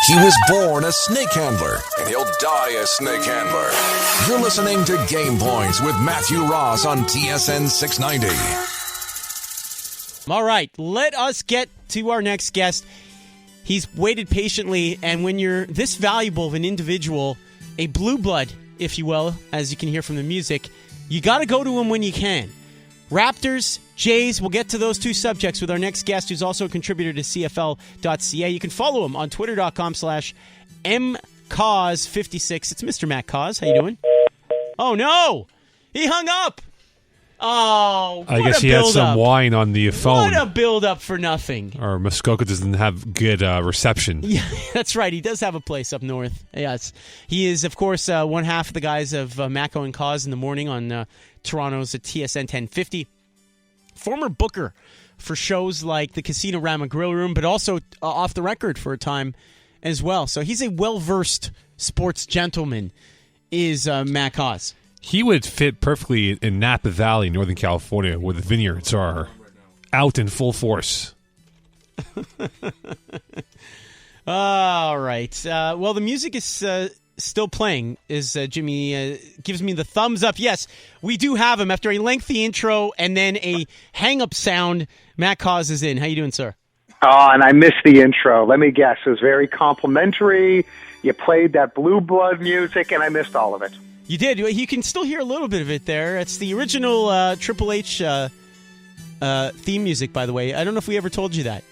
He was born a snake handler, and he'll die a snake handler. You're listening to Game Points with Matthew Ross on TSN 690. All right, let us get to our next guest. He's waited patiently, and when you're this valuable of an individual, a blue blood, if you will, as you can hear from the music, you got to go to him when you can. Raptors, Jays, we'll get to those two subjects with our next guest, who's also a contributor to CFL.ca. You can follow him on twitter.com/mcauz56. It's Mr. Matt Cauz. How you doing? Oh, no! He hung up! Oh, I guess he had some wine on the phone. What a build-up for nothing. Or Muskoka doesn't have good reception. Yeah, that's right. He does have a place up north. Yes. He is, of course, one half of the guys of Mako and Cauz in the morning on Toronto's TSN 1050. Former booker for shows like the Casino Rama Grill Room, but also off the record for a time as well. So he's a well-versed sports gentleman, is Matt Cauz. He would fit perfectly in Napa Valley, Northern California, where the vineyards are out in full force. All right. Well, the music is still playing as Jimmy gives me the thumbs up. Yes, we do have him. After a lengthy intro and then a hang-up sound, Matt Cauz is in. How you doing, sir? Oh, and I missed the intro. Let me guess. It was very complimentary. You played that Blue Blood music, and I missed all of it. You did. You can still hear a little bit of it there. It's the original Triple H theme music, by the way. I don't know if we ever told you that.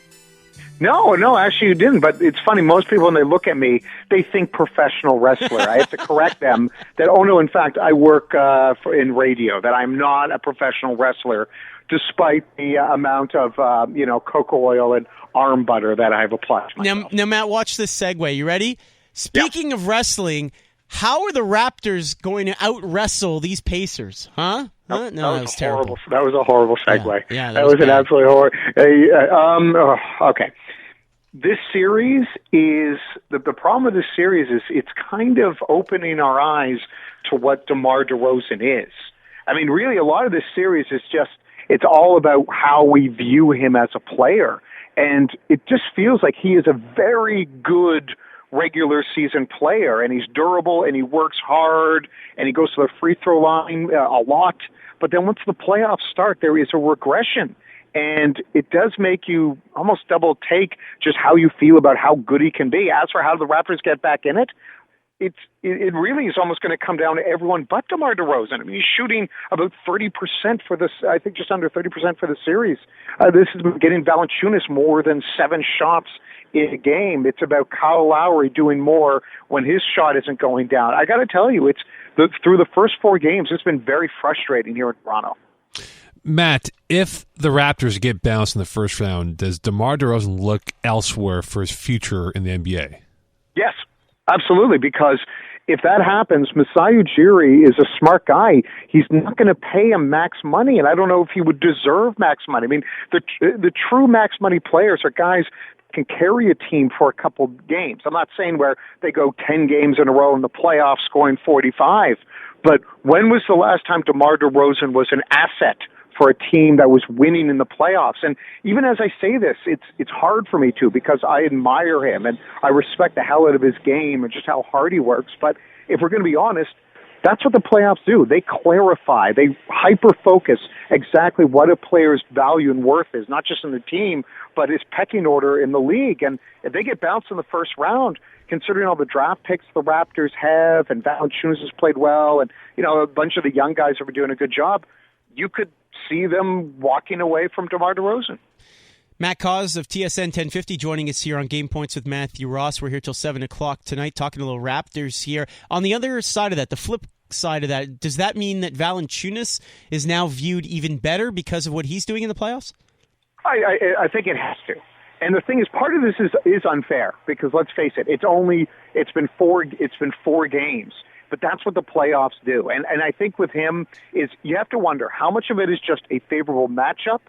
No, actually you didn't. But it's funny. Most people, when they look at me, they think professional wrestler. I have to correct them that, oh, no, in fact, I work in radio, that I'm not a professional wrestler, despite the amount of, cocoa oil and arm butter that I've applied to myself. Now, Matt, watch this segue. You ready? Speaking of wrestling, how are the Raptors going to out-wrestle these Pacers? Huh? No, that was terrible. That was a horrible segue. Yeah, that was an absolutely horrible. Okay. This series is the problem with this series is it's kind of opening our eyes to what DeMar DeRozan is. I mean, really, a lot of this series is just it's all about how we view him as a player, and it just feels like he is a very good regular season player, and he's durable, and he works hard, and he goes to the free throw line a lot. But then once the playoffs start, there is a regression, and it does make you almost double take just how you feel about how good he can be. As for how the Raptors get back in it, it really is almost going to come down to everyone but DeMar DeRozan. I mean, he's shooting about 30% for this, I think just under 30% for the series. This is getting Valanciunas more than 7 shots in a game. It's about Kyle Lowry doing more when his shot isn't going down. I got to tell you, through the first 4 games, it's been very frustrating here in Toronto. Matt, if the Raptors get bounced in the first round, does DeMar DeRozan look elsewhere for his future in the NBA? Yes, absolutely, because if that happens, Masai Ujiri is a smart guy. He's not going to pay him max money, and I don't know if he would deserve max money. I mean, the true max money players are guys can carry a team for a couple games. I'm not saying where they go 10 games in a row in the playoffs scoring 45, but when was the last time DeMar DeRozan was an asset for a team that was winning in the playoffs? And even as I say this, it's hard for me to, because I admire him and I respect the hell out of his game and just how hard he works. But if we're going to be honest, that's what the playoffs do. They clarify, they hyper-focus exactly what a player's value and worth is, not just in the team, but his pecking order in the league. And if they get bounced in the first round, considering all the draft picks the Raptors have, and Valanciunas has played well, and a bunch of the young guys have been doing a good job, you could see them walking away from DeMar DeRozan. Matt Cauz of TSN 1050 joining us here on Game Points with Matthew Ross. We're here till 7 o'clock tonight talking a little Raptors here. On the other side of that, the flip side of that, does that mean that Valanciunas is now viewed even better because of what he's doing in the playoffs? I think it has to. And the thing is, part of this is unfair, because let's face it, it's been four games. But that's what the playoffs do. And I think with him is you have to wonder how much of it is just a favorable matchup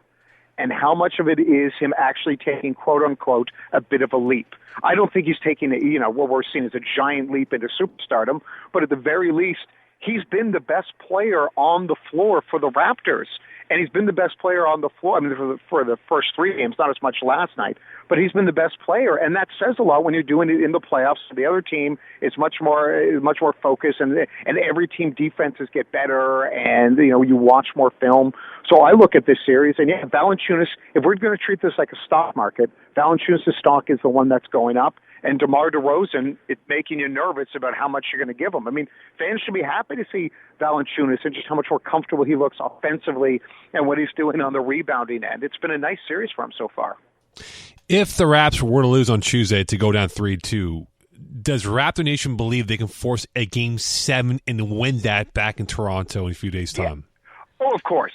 and how much of it is him actually taking, quote-unquote, a bit of a leap. I don't think he's taking, what we're seeing as a giant leap into superstardom, but at the very least, he's been the best player on the floor for the Raptors. and he's been the best player on the floor. I mean, for the first 3 games, not as much last night, but he's been the best player, and that says a lot when you're doing it in the playoffs. The other team is much more focused, and every team defenses get better, and you watch more film. So I look at this series, and Valanciunas. If we're going to treat this like a stock market, Valanciunas' stock is the one that's going up. And DeMar DeRozan, it's making you nervous about how much you're going to give him. I mean, fans should be happy to see Valanciunas and just how much more comfortable he looks offensively and what he's doing on the rebounding end. It's been a nice series for him so far. If the Raps were to lose on Tuesday to go down 3-2, does Raptor Nation believe they can force a Game 7 and win that back in Toronto in a few days' time? Oh, of course.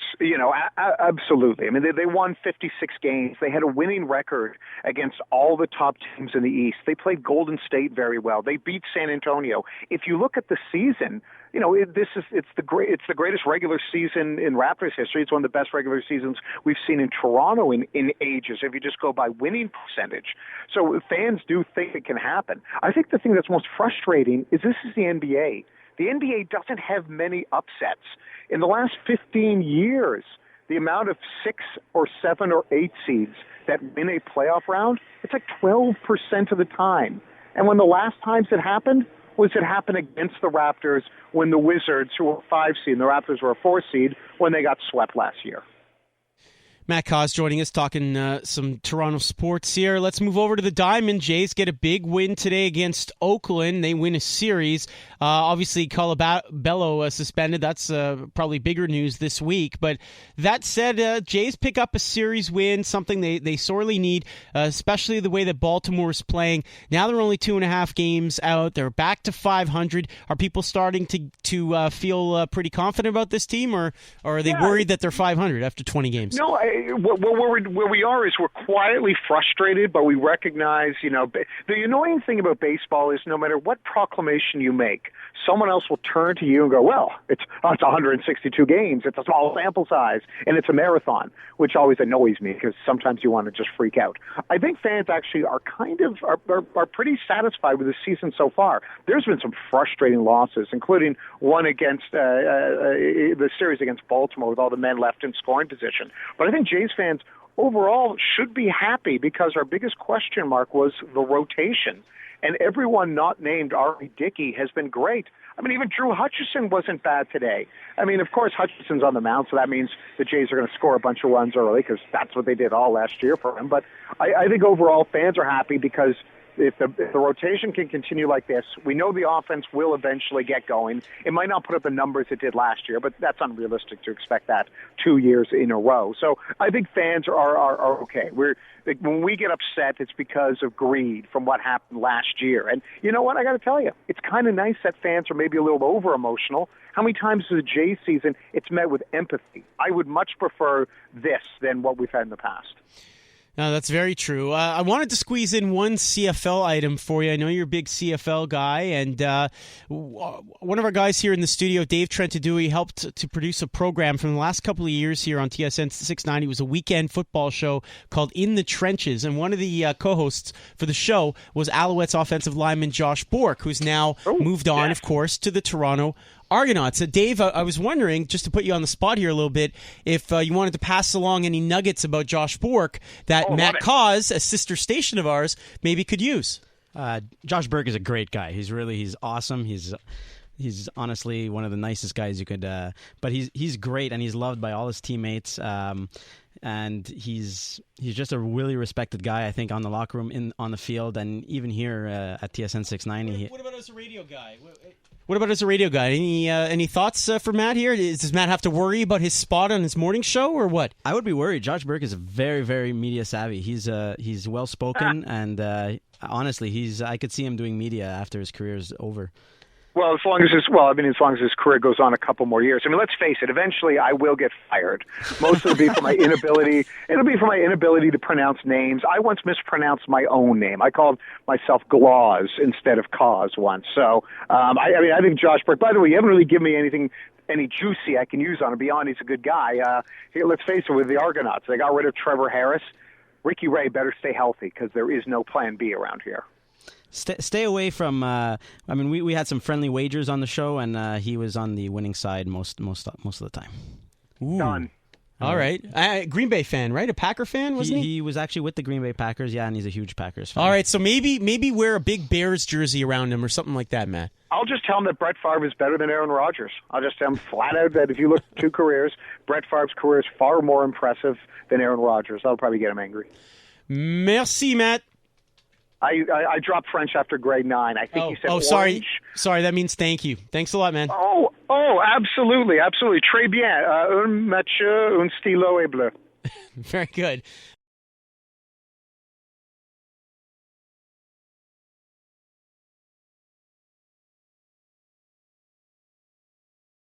Absolutely. I mean, they won 56 games. They had a winning record against all the top teams in the East. They played Golden State very well. They beat San Antonio. If you look at the season, it's the greatest regular season in Raptors history. It's one of the best regular seasons we've seen in Toronto in ages, if you just go by winning percentage. So fans do think it can happen. I think the thing that's most frustrating is this is the NBA. The NBA doesn't have many upsets. In the last 15 years, the amount of 6 or 7 or 8 seeds that win a playoff round, it's like 12% of the time. And when the last times it happened against the Raptors when the Wizards, who were a 5 seed, and the Raptors were a 4 seed, when they got swept last year. Matt Cauz joining us, talking some Toronto sports here. Let's move over to the Diamond. Jays get a big win today against Oakland. They win a series. Obviously, Colabello suspended. That's probably bigger news this week. But that said, Jays pick up a series win, something they sorely need, especially the way that Baltimore is playing. Now they're only 2.5 games out. They're back to 500. Are people starting to feel pretty confident about this team, or are they worried that they're 500 after 20 games? No, where we are is we're quietly frustrated, but we recognize, the annoying thing about baseball is no matter what proclamation you make, someone else will turn to you and go, well, it's 162 games, it's a small sample size, and it's a marathon, which always annoys me because sometimes you want to just freak out. I think fans actually are are pretty satisfied with the season so far. There's been some frustrating losses, including one against the series against Baltimore with all the men left in scoring position. But I think Jays fans overall should be happy because our biggest question mark was the rotation. And everyone not named R.E. Dickey has been great. I mean, even Drew Hutchison wasn't bad today. I mean, of course, Hutchison's on the mound, so that means the Jays are going to score a bunch of runs early because that's what they did all last year for him. But I think overall fans are happy because if the rotation can continue like this, we know the offense will eventually get going. It might not put up the numbers it did last year, but that's unrealistic to expect that 2 years in a row. So I think fans are okay. When we get upset, it's because of greed from what happened last year. And you know what? I got to tell you, it's kind of nice that fans are maybe a little over-emotional. How many times in the Jays season it's met with empathy? I would much prefer this than what we've had in the past. No, that's very true. I wanted to squeeze in one CFL item for you. I know you're a big CFL guy, and one of our guys here in the studio, Dave Trentadue, helped to produce a program from the last couple of years here on TSN 690. It was a weekend football show called In the Trenches, and one of the co-hosts for the show was Alouettes offensive lineman Josh Bourke, who's now moved on, of course, to the Toronto Argonauts. Dave, I was wondering, just to put you on the spot here a little bit, if you wanted to pass along any nuggets about Josh Bourke that Matt Cauz, a sister station of ours, maybe could use. Josh Bourke is a great guy. He's awesome. He's honestly one of the nicest guys you could. But he's great, and he's loved by all his teammates. And he's just a really respected guy, I think, on the locker room, on the field, and even here at TSN 690. What about as a radio guy? Any thoughts for Matt here? Does Matt have to worry about his spot on his morning show, or what? I would be worried. Josh Bourke is very, very media savvy. He's well spoken, and honestly, I could see him doing media after his career is over. Well, as long as his career goes on a couple more years. I mean, let's face it. Eventually, I will get fired. Mostly, it'll be for my inability. It'll be for my inability to pronounce names. I once mispronounced my own name. I called myself Glauz instead of Cauz once. So, I think Josh Bourke. By the way, you haven't really given me any juicy I can use on him. Beyond, he's a good guy. Let's face it. With the Argonauts, they got rid of Trevor Harris. Ricky Ray better stay healthy because there is no Plan B around here. Stay away from. We had some friendly wagers on the show, and he was on the winning side most of the time. Ooh. Done. All right. Green Bay fan, right? A Packer fan, wasn't he? He was actually with the Green Bay Packers, yeah, and he's a huge Packers fan. All right, so maybe wear a big Bears jersey around him or something like that, Matt. I'll just tell him that Brett Favre is better than Aaron Rodgers. I'll just tell him flat out that if you look at 2 careers, Brett Favre's career is far more impressive than Aaron Rodgers. That'll probably get him angry. Merci, Matt. I dropped French after grade 9. I think he said orange. Sorry, that means thank you. Thanks a lot, man. Oh, absolutely. Très bien. Un match, un stylo et bleu. Very good.